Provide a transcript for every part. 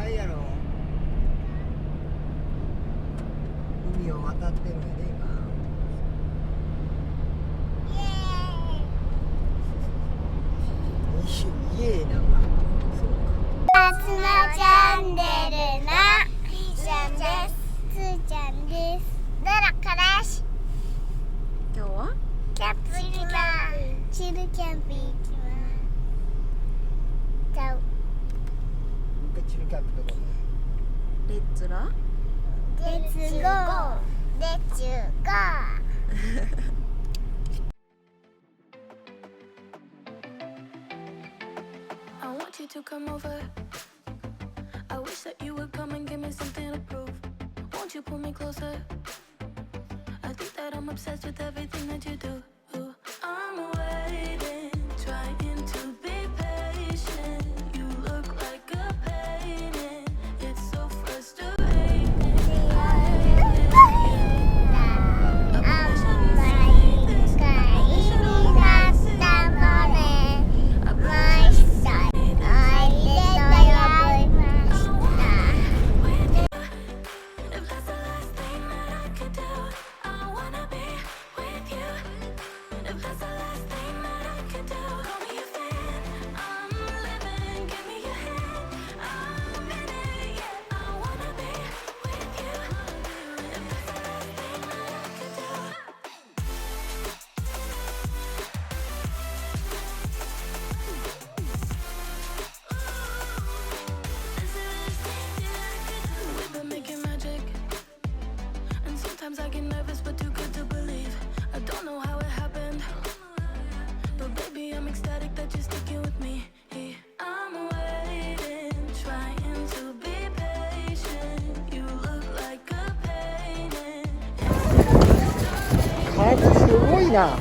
いやろ。海を渡ってるんやで今。イエーイなんか。夏のチャンネルのひーちゃんです。つーちゃんです。だらからし。今日はキャンプ行きます。チルキャンプ行きます。じゃあ、チルキャンプどこレッツラレッツゴー。レッツゴー。I want you to come over. I wish that you would come and give me something to prove. Won't you pull me closer? I think that I'm obsessed with everything that you do. I'm waiting, trying to be patient. You look like a painting. It's so frustrating. Sometimes I get nervous, but too good to believe. I don't know how it happened, but baby, I'm ecstatic that you're sticking with me. I'm waiting, trying to be patient. You look like a painting. 風すごいな。I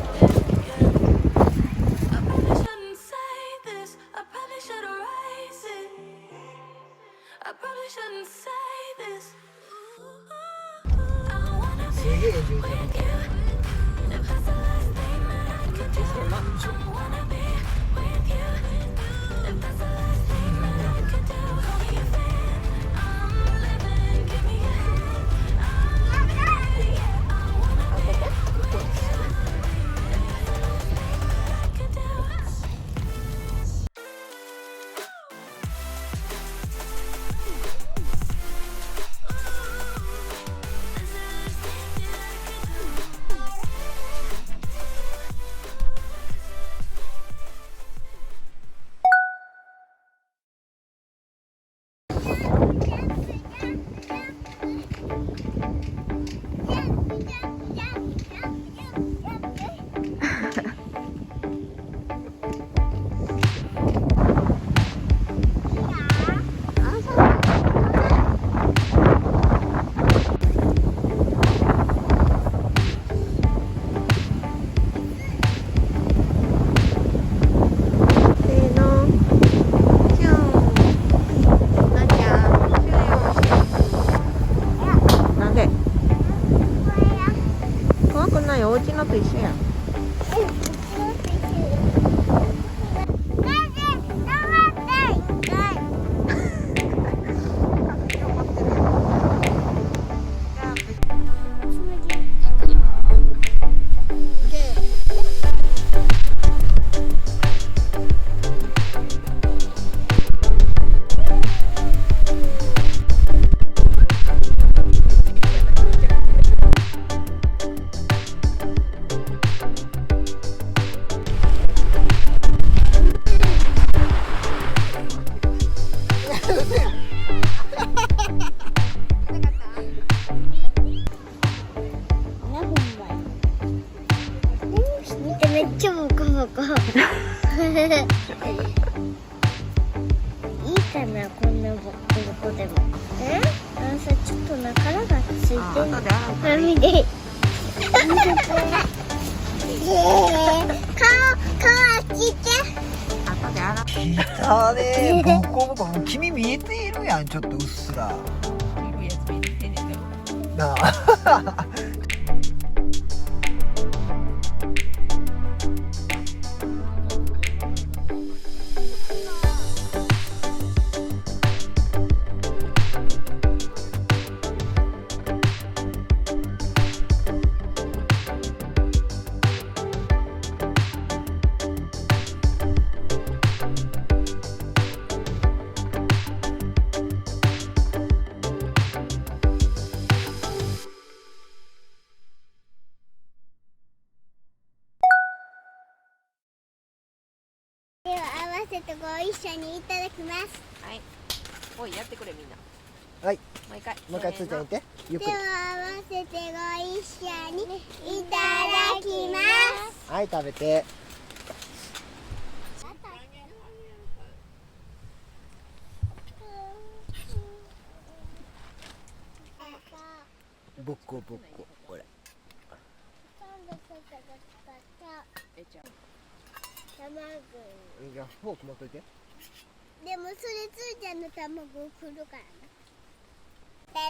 probably shouldn't say this. I probably should erase it. I probably shouldn't say this. すげえ渋滞。お家のと一緒やん。めっちゃボコボコ。いいかな、こんなボコボコでも。あのさ、ちょっとな、殻がついてる。あ、見て。顔開けて。後で洗う。汚ねえ、ボコボコ。もう君見えているやん、ちょっとうっすら。見るやつ見てねんなあ。一緒にいただきます。はい。おい、やってくれみんな。はい、もう一回。もう一回つーちゃん言ってゆっくり。手を合わせてご一緒にいただきます。はい、食べて。ぼっこぼっこ、これ。じゃあフォーク持っといて。でもそれつーちゃんの卵を振るから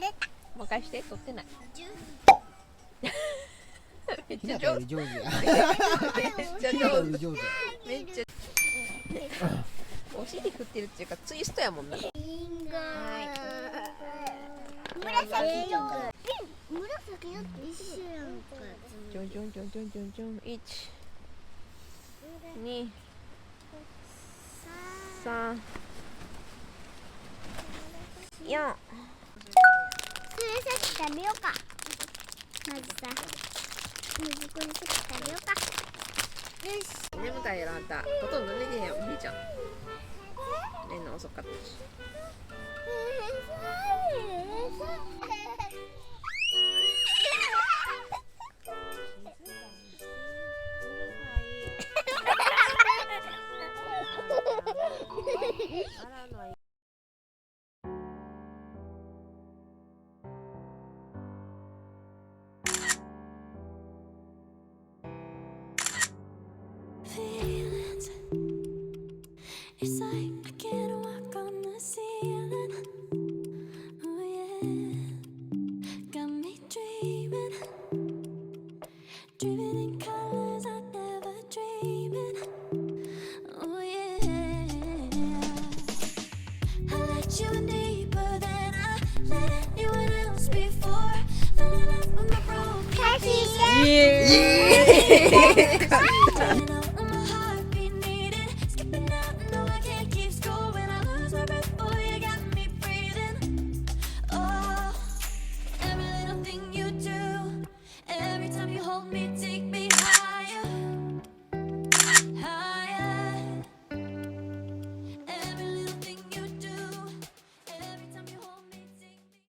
な。もう一回して、取ってない。めっひなちゃ上手。たより上手や。めっちゃひなたよ上手。り上手や。めっちゃ。お尻振ってるっていうか、ツイストやもんな。リンゴ。紫よ。紫よって一緒やんか。ジョンジョンジョンジョンジョンジョン。1、2、3、4。それさっき食べようか。まずさ、まずこれさっき食べようか。よし。眠たいやろあんた。ほとんど寝てへんよ、ひーちゃん。寝んの遅かったし。Feelings. It's like I can't walk on the ceiling. Oh yeah, got me dreaming, dreaming in colors I never dreamed. Oh yeah, I let you in deeper than I let anyone else before. Fell in love with my broken pieces.